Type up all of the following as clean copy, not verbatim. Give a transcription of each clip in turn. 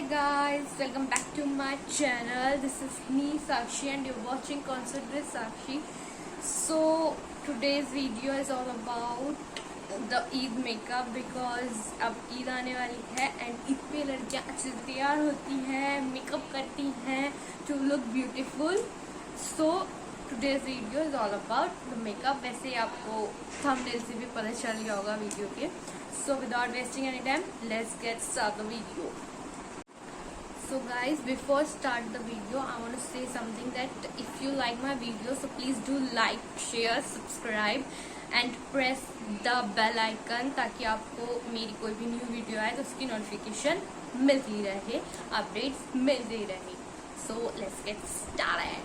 guys, welcome back to my channel. This is me Sakshi and you're watching Concert with Sakshi. So today's video is all about the Eid makeup because अब ईद आने वाली है and Eid पे लड़कियां अच्छे से तैयार होती हैं, मेकअप करती हैं to look beautiful. So today's video is all about the makeup. वैसे आपको thumbnail से भी पता चल गया होगा वीडियो के. So without wasting any time, let's get start the video. So guys, before start the video, I want to say something that if you like my video, so please do like, share, subscribe and press the bell icon ताकि आपको मेरी कोई भी new video आए तो उसकी notification मिलती रहे, अपडेट्स मिलती रहे. So let's get started.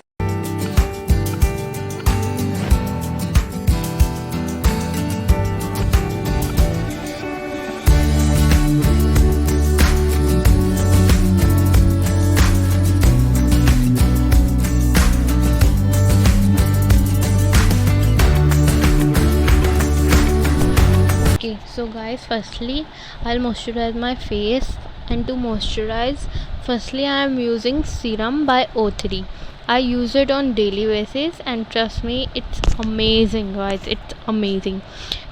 Okay, so guys, firstly I'll moisturize my face, and to moisturize firstly I am using serum by O3. I use it on daily basis and trust me, it's amazing guys, it's amazing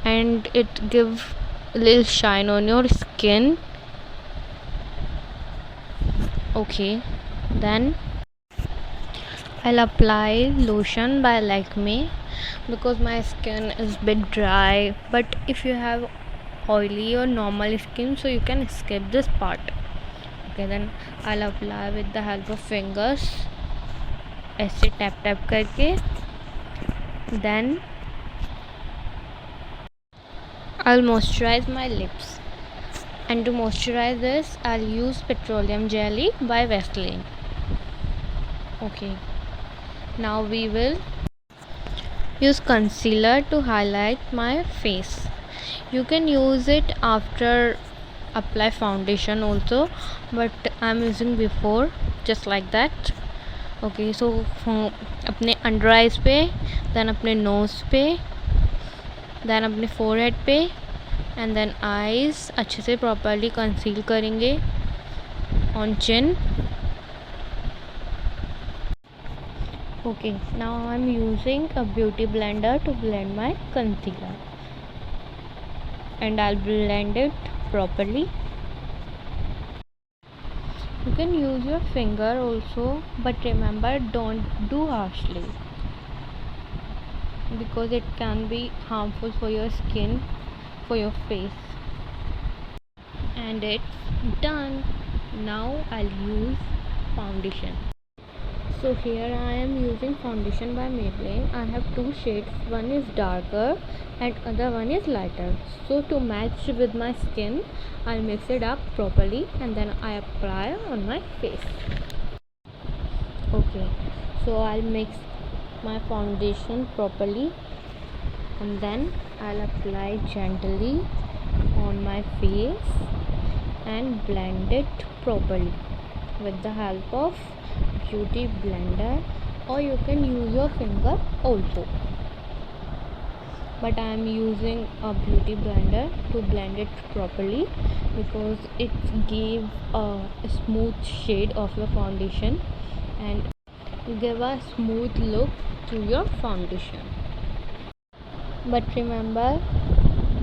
and it gives a little shine on your skin. Okay, then I'll apply lotion by Lakme because my skin is a bit dry, but if you have oily or normal skin, so you can skip this part. Okay, then I'll apply with the help of fingers, ऐसे tap tap करके. Then I'll moisturize my lips, and to moisturize this I'll use petroleum jelly by Vaseline. Okay, now we will use concealer to highlight my face. You can use it after apply foundation also, but I'm using before, just like that. Okay, so अपने under eyes पे, then अपने nose पे, then अपने forehead पे, and then eyes अच्छे से properly conceal करेंगे on chin. Okay, now I'm using a beauty blender to blend my concealer, and I'll blend it properly. You can use your finger also, but remember, don't do harshly because it can be harmful for your skin, for your face. And it's done. Now I'll use foundation. So here I am using foundation by Maybelline. I have two shades, one is darker and other one is lighter. So to match with my skin, I'll mix it up properly and then I apply on my face. Okay, so I'll mix my foundation properly and then I'll apply gently on my face and blend it properly with the help of beauty blender, or you can use your finger also, but I am using a beauty blender to blend it properly because it gives a smooth shade of your foundation and give a smooth look to your foundation. But remember,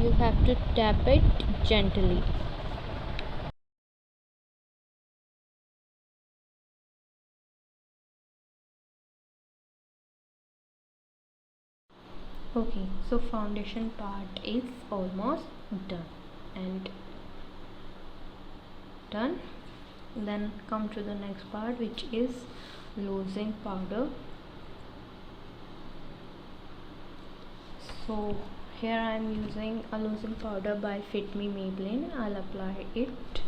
you have to tap it gently. Okay, so foundation part is almost done and done. Then come to the next part, which is losing powder. So here I am using a losing powder by Fit Me Maybelline. I'll apply it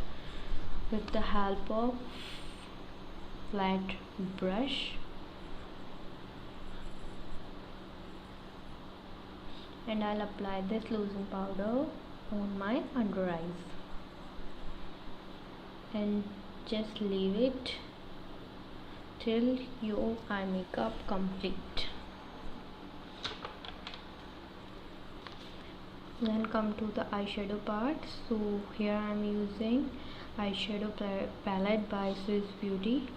with the help of flat brush. And I'll apply this losing powder on my under eyes and just leave it till your eye makeup complete. Then come to the eyeshadow part. So here I am using eyeshadow palette by Swiss Beauty,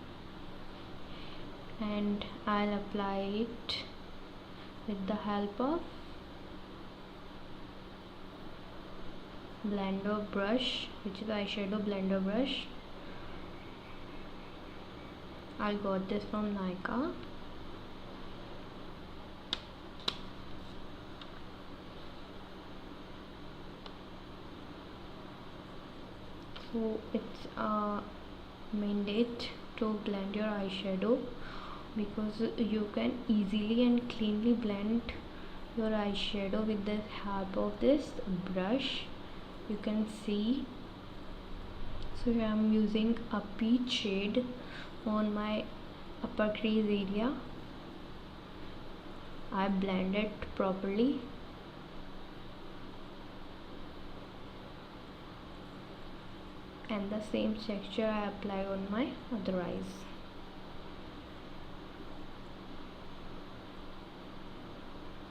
and I'll apply it with the help of blender brush, which is eyeshadow blender brush. I got this from Nykaa. So it's a mandate to blend your eyeshadow, because you can easily and cleanly blend your eyeshadow with the help of this brush. You can see. So here I'm using a peach shade on my upper crease area. I blend it properly. And the same texture I apply on my other eyes.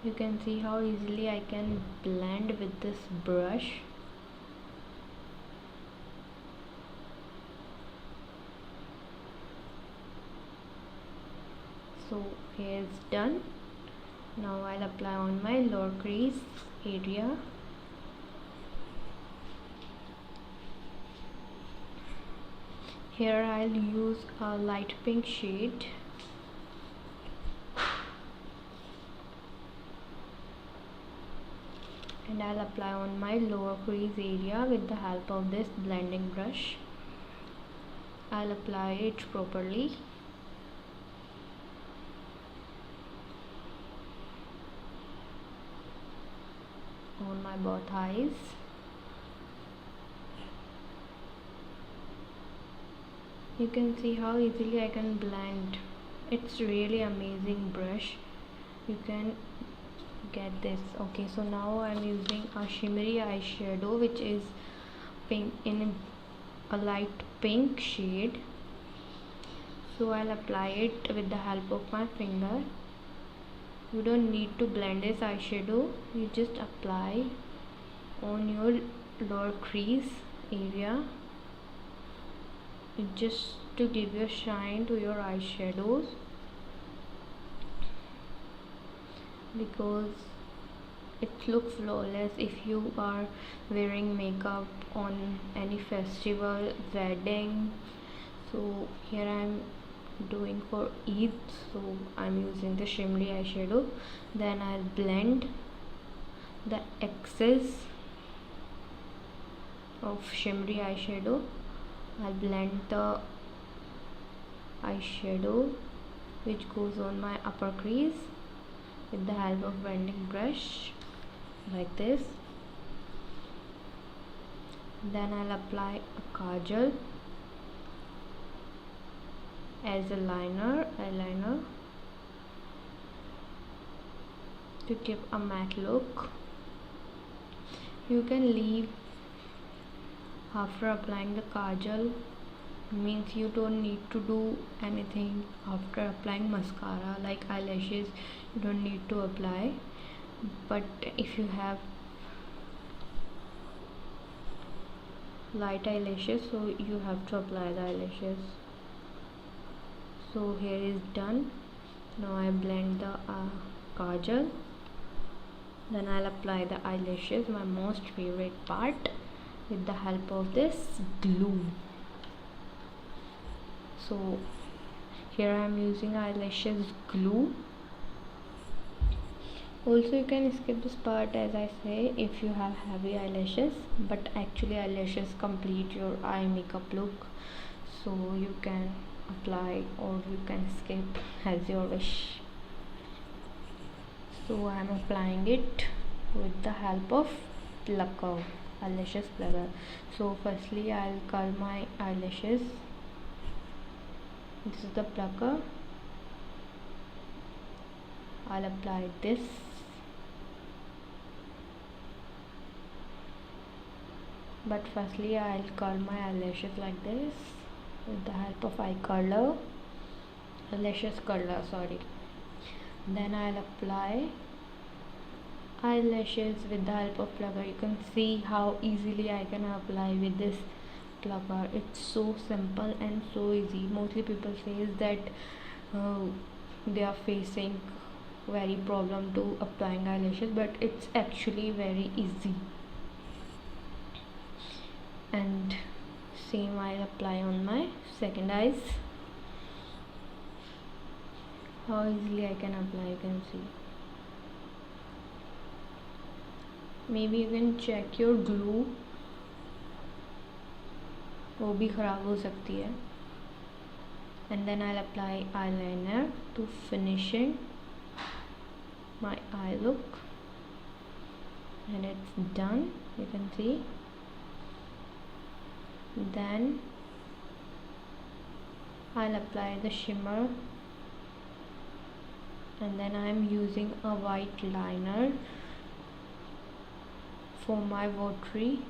You can see how easily I can blend with this brush. So here it's done. Now I'll apply on my lower crease area. Here I'll use a light pink shade. And I'll apply on my lower crease area with the help of this blending brush. I'll apply it properly. On my both eyes. You can see how easily I can blend. It's really amazing brush. You can get this. Okay, so now I'm using a shimmery eyeshadow, which is pink, in a light pink shade. So I'll apply it with the help of my finger. You don't need to blend this eyeshadow, you just apply on your lower crease area, just to give your shine to your eyeshadows, because it looks flawless if you are wearing makeup on any festival, wedding. So here I'm doing for Eid, so I'm using the shimmery eyeshadow. Then I'll blend the excess of shimmery eyeshadow. I'll blend the eyeshadow which goes on my upper crease with the help of blending brush, like this. Then I'll apply a kajal as a eyeliner to give a matte look. You can leave after applying the kajal, means you don't need to do anything after applying mascara like eyelashes. You don't need to apply, but if you have light eyelashes, so you have to apply the eyelashes. So here is done. Now I blend the kajal, then I'll apply the eyelashes, my most favorite part, with the help of this glue. So here I am using eyelashes glue. Also you can skip this part, as I say, if you have heavy eyelashes, but actually eyelashes complete your eye makeup look, so you can apply or you can skip as your wish. So I am applying it with the help of plucker, eyelashes plucker. So firstly I'll curl my eyelashes. This is the plucker. I'll apply this. But firstly I'll curl my eyelashes like this with the help of eyelashes curler, sorry. Then I'll apply eyelashes with the help of plugger. You can see how easily I can apply with this plugger. It's so simple and so easy. Mostly people says that uh, they are facing very problem to applying eyelashes, but it's actually very easy. And same I'll apply on my second eyes. How easily I can apply, you can see. Maybe you can check your glue, वो भी ख़राब हो सकती है. And then I'll apply eyeliner to finishing my eye look, and it's done, you can see. Then I'll apply the shimmer, and then I'm using a white liner for my watery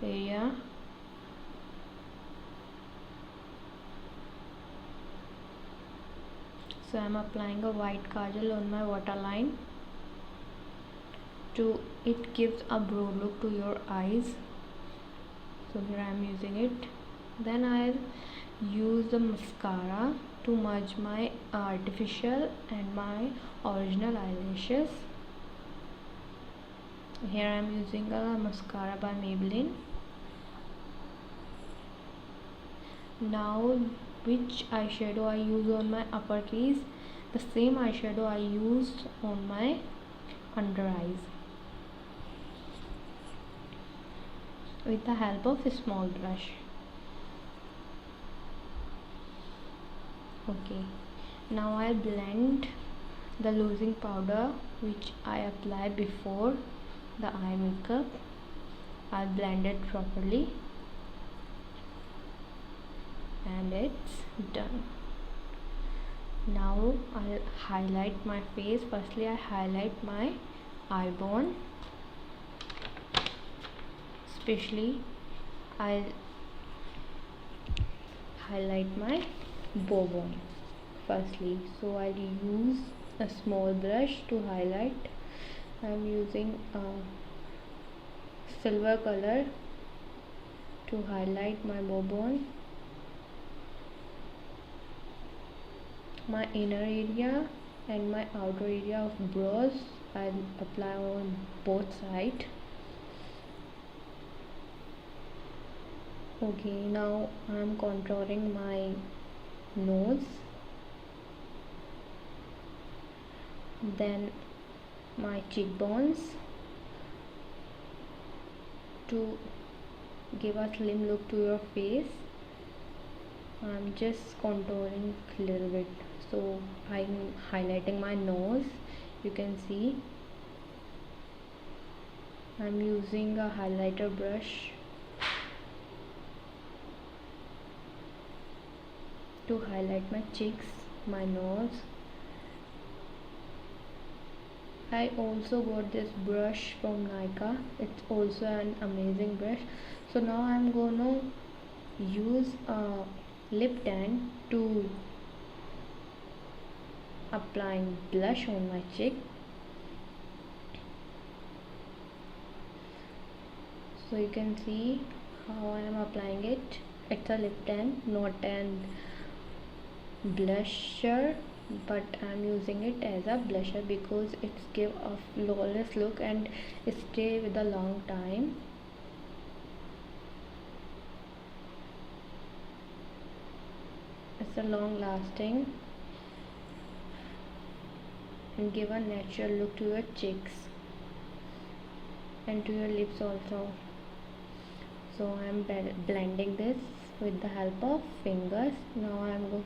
area. So I'm applying a white kajal on my waterline. It gives a broad look to your eyes. So here I'm using it. Then I'll use the mascara to merge my artificial and my original eyelashes. Here I'm using a mascara by Maybelline. Now, which eyeshadow I use on my upper crease? The same eyeshadow I used on my under eyes, with the help of a small brush. Okay, now I'll blend the loosing powder which I applied before the eye makeup. I'll blend it properly, and it's done. Now I'll highlight my face. Firstly, I highlight my eye bone, especially I'll highlight my bow bone firstly. So I'll use a small brush to highlight. I'm using a silver color to highlight my bow bone, my inner area and my outer area of brows. I'll apply on both sides. Okay, now I'm contouring my nose, then my cheekbones to give a slim look to your face. I'm just contouring a little bit, so I'm highlighting my nose. You can see I'm using a highlighter brush to highlight my cheeks, my nose. I also got this brush from Nykaa. It's also an amazing brush. So now I'm gonna use a lip tint to applying blush on my cheek. So you can see how I am applying it. It's a lip tint, not an blusher, but I'm using it as a blusher because it's give a flawless look and stay with a long time. It's a long lasting and give a natural look to your cheeks and to your lips also. So I'm blending this with the help of fingers. Now I'm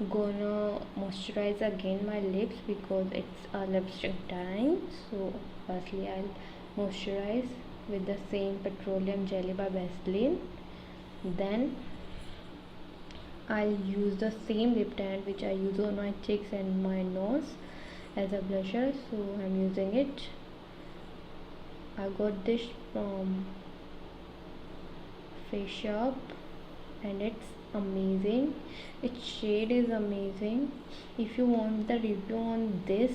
gonna moisturize again my lips because it's a lipstick time. So firstly I'll moisturize with the same petroleum jelly by Vaseline. Then I'll use the same lip tint which I use on my cheeks and my nose as a blusher. So I'm using it. I got this from Face Shop and it's amazing. Its shade is amazing. If you want the review on this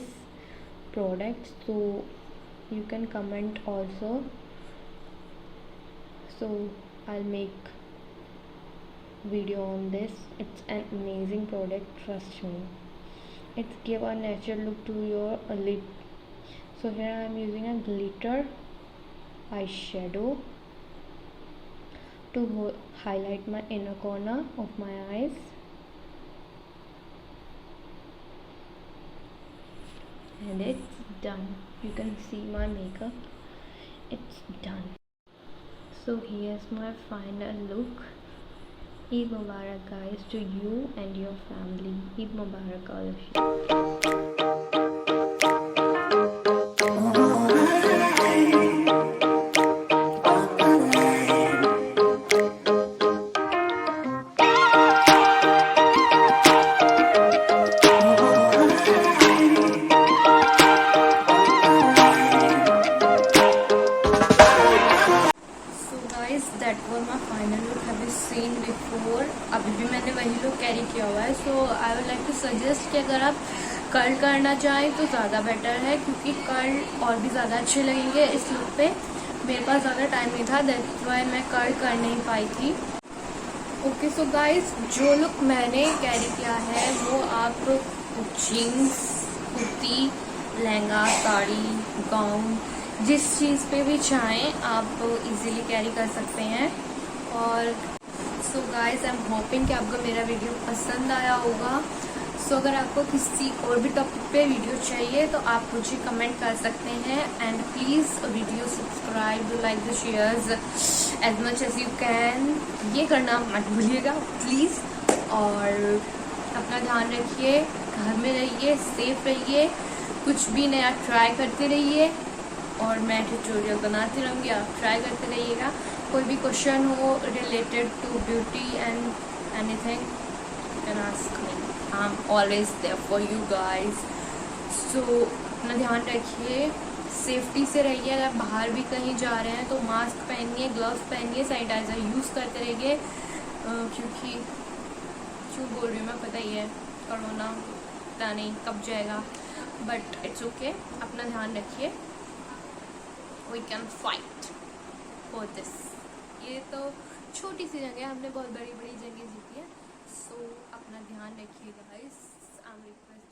product, so you can comment also, so I'll make video on this. It's an amazing product, trust me. It's give a natural look to your lip. So here I'm using a glitter eyeshadow to highlight my inner corner of my eyes. And it's done. You can see my makeup. It's done. So here's my final look. Eid Mubarak guys to you and your family. Eid Mubarak all of you. That was my final look have you seen before. अभी भी मैंने वही look carry किया हुआ है. So I would like to suggest कि अगर आप कर्ल करना चाहें तो ज़्यादा बेटर है, क्योंकि कर्ल और भी ज़्यादा अच्छे लगेंगे इस लुक पे. मेरे पास ज़्यादा टाइम नहीं था, दैट्स वाई मैं कर्ल कर नहीं पाई थी. ओके सो गाइज, जो लुक मैंने कैरी किया है वो आप जीन्स, कुर्ती, लहंगा, साड़ी, गाउन, जिस चीज़ पे भी चाहें आप इजीली कैरी कर सकते हैं. और so guys, I am hoping कि आपको मेरा वीडियो पसंद आया होगा. सो अगर आपको किसी और भी टॉपिक पे वीडियो चाहिए तो आप मुझे कमेंट कर सकते हैं. And please video subscribe, like the shares as much as you can. ये करना मत भूलिएगा प्लीज़. और अपना ध्यान रखिए, घर में रहिए, सेफ रहिए, कुछ भी नया ट्राई करते रहिए. और मैं ट्यूटोरियल बनाती रहूँगी, आप ट्राई करते रहिएगा. कोई भी क्वेश्चन हो related to beauty and anything, you can ask me. I am always there for you guys. So अपना ध्यान रखिए, सेफ्टी से रहिए. अगर बाहर भी कहीं जा रहे हैं तो मास्क पहनिए, ग्लव्स पहनिए, सैनिटाइज़र यूज़ करते रहिए. क्योंकि क्यों बोल रही हूँ मैं, पता ही है कोरोना पता नहीं कब जाएगा, बट इट्स ओके. अपना ध्यान रखिए. We can fight for this. ये तो छोटी सी जगह है, हमने बहुत बड़ी बड़ी जगह जीती है. सो अपना ध्यान रखिए गाइस. I am request